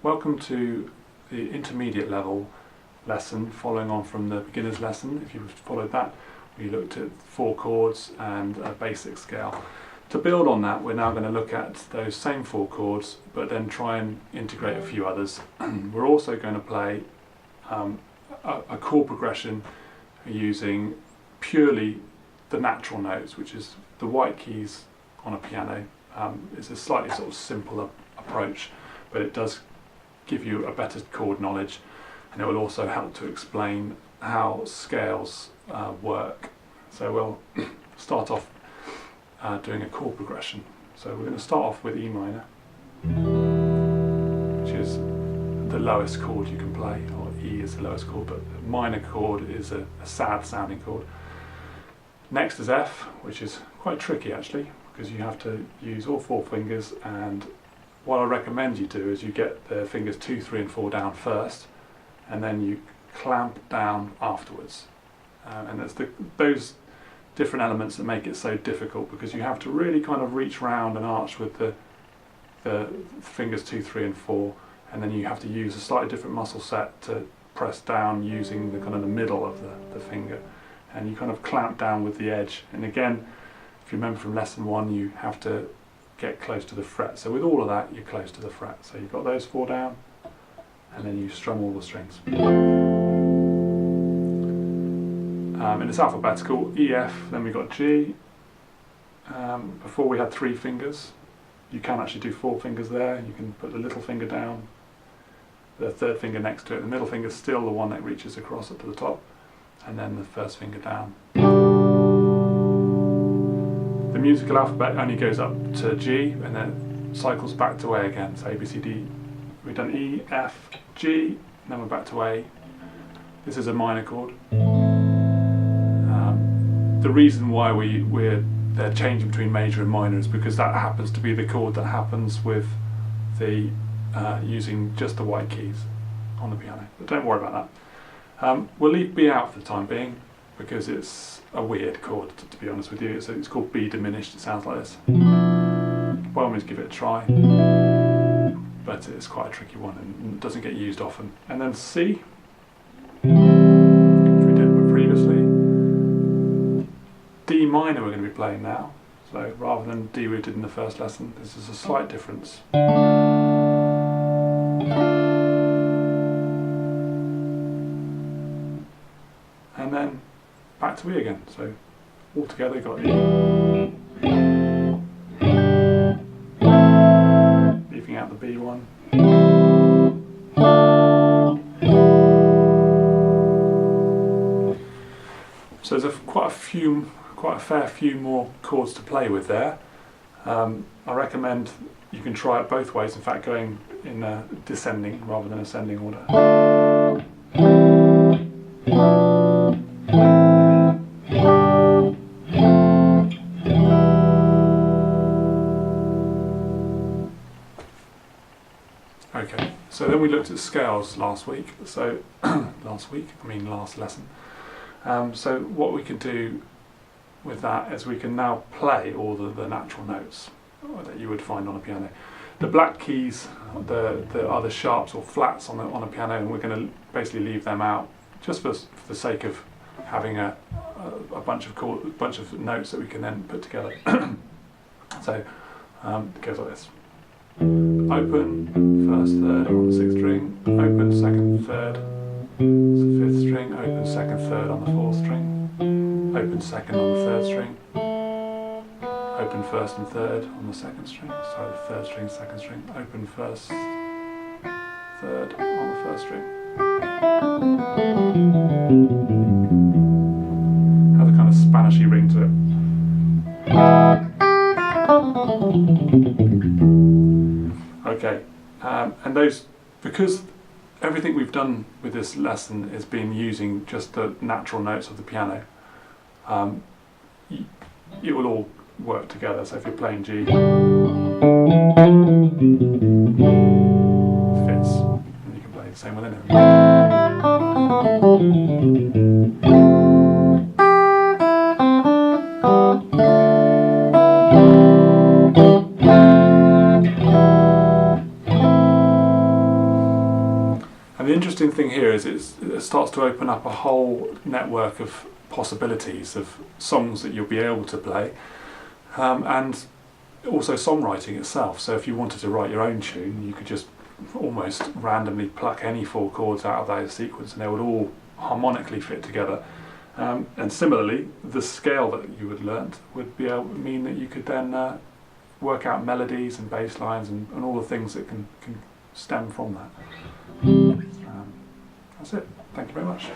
Welcome to the intermediate level lesson, following on from the beginner's lesson. If you've followed that, we looked at 4 chords and a basic scale. To build on that, we're now going to look at those same 4 chords, but then try and integrate a few others. We're also going to play a chord progression using purely the natural notes, which is the white keys on a piano. It's a slightly sort of simpler approach, but it does give you a better chord knowledge, and it will also help to explain how scales work. So we'll start off doing a chord progression. So we're going to start off with E minor, which is the lowest chord you can play, or E is the lowest chord, but the minor chord is a sad sounding chord. Next is F, which is quite tricky actually, because you have to use all 4 fingers, and what I recommend you do is you get the fingers 2, 3 and 4 down first, and then you clamp down afterwards. And it's those different elements that make it so difficult, because you have to really kind of reach round and arch with the fingers 2, 3 and 4, and then you have to use a slightly different muscle set to press down using the kind of the middle of the finger, and you kind of clamp down with the edge. And again, if you remember from lesson 1, you have to get close to the fret. So with all of that, you're close to the fret. So you've got those 4 down, and then you strum all the strings. And it's alphabetical: E, F, then we've got G. Before we had 3 fingers. You can actually do 4 fingers there. You can put the little finger down, the 3rd finger next to it. The middle finger is still the one that reaches across up to the top, and then the 1st finger down. The musical alphabet only goes up to G and then cycles back to A again. So A, B, C, D. We've done E, F, G, and then we're back to A. This is a minor chord. The reason why they're changing between major and minor is because that happens to be the chord that happens with the using just the white keys on the piano. But don't worry about that. We'll leave B out for the time being, because it's a weird chord, to be honest with you. It's called B diminished. It sounds like this. By all means, give it a try, but it's quite a tricky one and doesn't get used often. And then C, which we did previously. D minor we're going to be playing now. So rather than D we did in the first lesson, this is a slight difference. And then back to E again. So all together got E. Leaving out the B one. So there's quite a fair few more chords to play with there. I recommend you can try it both ways, in fact going in a descending rather than ascending order. Okay, so then we looked at scales last week, so last lesson. So what we can do with that is we can now play all the natural notes that you would find on a piano. The black keys are the sharps or flats on a piano, and we're going to basically leave them out just for the sake of having a bunch of notes that we can then put together. So it goes like this. Open, 1st, 3rd on the 6th string, open, 2nd, 3rd, 5th string, open, 2nd, 3rd on the 4th string, open 2nd on the 3rd string, open 1st and 3rd on the 2nd string, sorry, the 3rd string, 2nd string, open 1st, 3rd on the 1st string. Has a kind of Spanishy ring to it. Okay, and those, because everything we've done with this lesson has been using just the natural notes of the piano, it will all work together. So if you're playing G, it fits, and you can play the same with it. And the interesting thing here is it starts to open up a whole network of possibilities of songs that you'll be able to play, and also songwriting itself. So if you wanted to write your own tune, you could just almost randomly pluck any 4 chords out of that sequence and they would all harmonically fit together. And similarly, the scale that you would learn would be able to mean that you could then work out melodies and bass lines and all the things that can stem from that. That's it. Thank you very much.